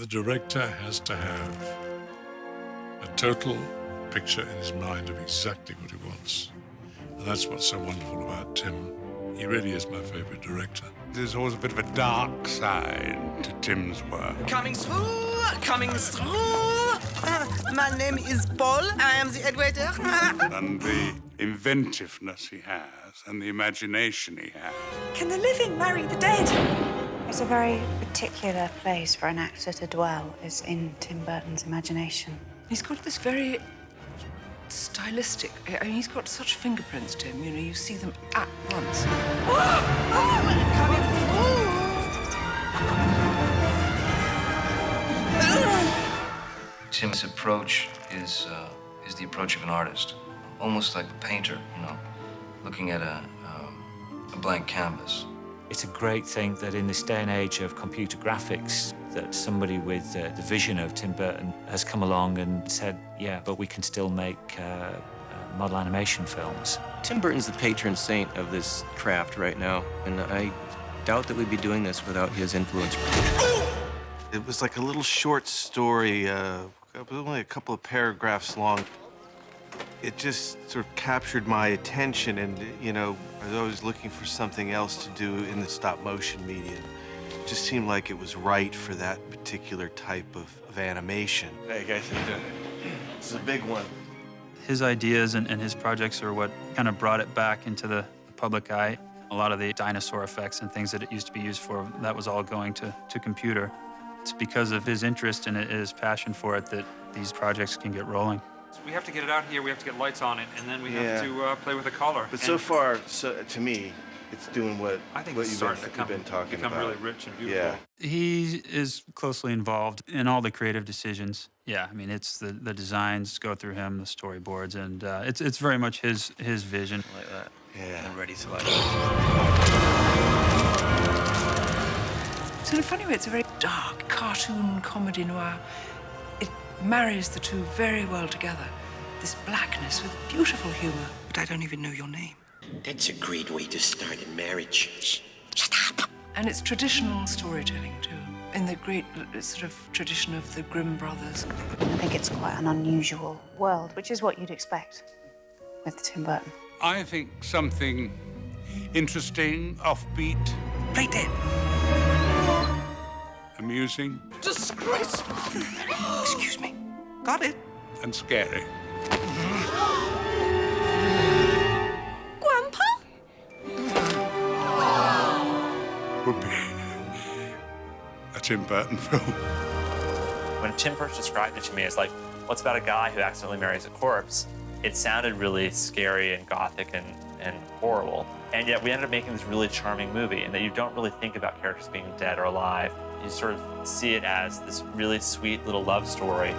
director has to have a total picture in his mind of exactly what he wants. And that's what's so wonderful about Tim. He really is my favorite director. There's always a bit of a dark side to Tim's work. Coming through, coming through. My name is Paul. I am the head waiter. And the inventiveness he has and the imagination he has. Can the living marry the dead? It's a very particular place for an actor to dwell, is in Tim Burton's imagination. He's got this very stylistic, I mean, he's got such fingerprints, Tim, you know, you see them at once. Coming through. Tim's approach is the approach of an artist, almost like a painter, you know, looking at a blank canvas. It's a great thing that in this day and age of computer graphics, that somebody with the vision of Tim Burton has come along and said, yeah, but we can still make model animation films. Tim Burton's the patron saint of this craft right now, and I doubt that we'd be doing this without his influence. It was like a little short story, only a couple of paragraphs long. It just sort of captured my attention, and, you know, I was always looking for something else to do in the stop-motion medium. It just seemed like it was right for that particular type of animation. Hey, guys, how you doing? This is a big one. His ideas and his projects are what kind of brought it back into the public eye. A lot of the dinosaur effects and things that it used to be used for, that was all going to computer. It's because of his interest and his passion for it that these projects can get rolling. We have to get it out here, we have to get lights on it, and then we have to play with the color. But so far, to me, it's doing what you've been talking about. Really rich and beautiful. Yeah. He is closely involved in all the creative decisions. Yeah, I mean, it's the designs go through him, the storyboards, and it's very much his vision. Like that. Yeah. I'm ready to like So in a funny way, it's a very dark cartoon comedy noir. It marries the two very well together. This blackness with beautiful humor. But I don't even know your name. That's a great way to start a marriage. Shut up! And it's traditional storytelling, too. In the great sort of tradition of the Grimm brothers. I think it's quite an unusual world, which is what you'd expect with Tim Burton. I think something interesting, offbeat, Play dead. amusing, Disgraceful. Excuse me. Got it. and scary. Grandpa? Would be a Tim Burton film. When Tim first described it to me as like, what's about a guy who accidentally marries a corpse? It sounded really scary and gothic and horrible. And yet we ended up making this really charming movie, and that you don't really think about characters being dead or alive. You sort of see it as this really sweet little love story.